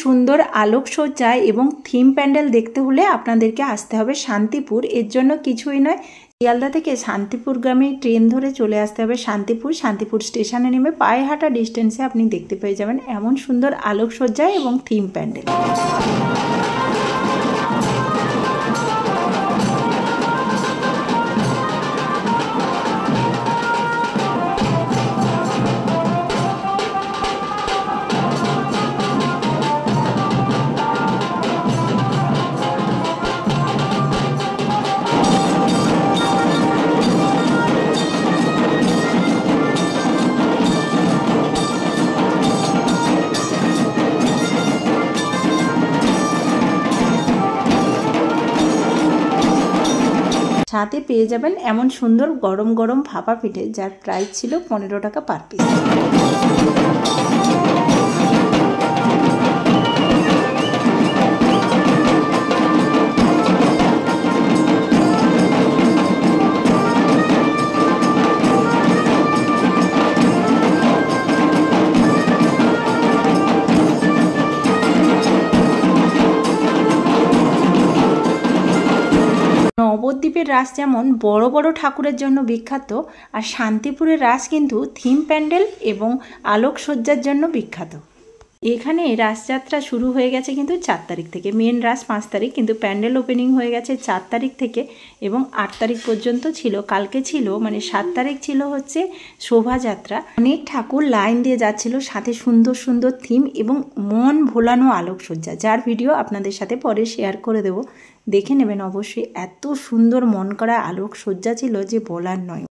সুন্দর আলোকসজ্জা এবং থিম প্যান্ডেল দেখতে হলে আপনাদেরকে আসতে হবে শান্তিপুর। এর জন্য কিছুই নয়, শিয়ালদা থেকে শান্তিপুরগামী ট্রেন ধরে চলে আসতে হবে শান্তিপুর। শান্তিপুর স্টেশনে নেমে পায়ে হাঁটা ডিস্টেন্সে আপনি দেখতে পেয়ে যাবেন এমন সুন্দর আলোকসজ্জা এবং থিম প্যান্ডেল। সাথে পেয়ে যাবেন এমন সুন্দর গরম গরম ভাপা পিঠে, যার প্রাইস ছিল 15 টাকা পার পিস। নবদ্বীপের রাস যেমন বড় বড় ঠাকুরের জন্য বিখ্যাত, আর শান্তিপুরের রাস কিন্তু থিম প্যান্ডেল এবং আলোকসজ্জার জন্য বিখ্যাত। এখানে রাসযাত্রা শুরু হয়ে গেছে কিন্তু 4 তারিখ থেকে, মেন রাস 5 তারিখ, কিন্তু প্যান্ডেল ওপেনিং হয়ে গেছে 4 তারিখ থেকে এবং 8 তারিখ পর্যন্ত ছিল। কালকে ছিল মানে 7 তারিখ ছিল হচ্ছে শোভাযাত্রা। অনেক ঠাকুর লাইন দিয়ে যাচ্ছিল, সাথে সুন্দর সুন্দর থিম এবং মন ভোলানো আলোকসজ্জা, যার ভিডিও আপনাদের সাথে পরে শেয়ার করে দেব, দেখে নেবেন অবশ্যই। এত সুন্দর মন করা আলোকসজ্জা ছিল যে বলার নয়।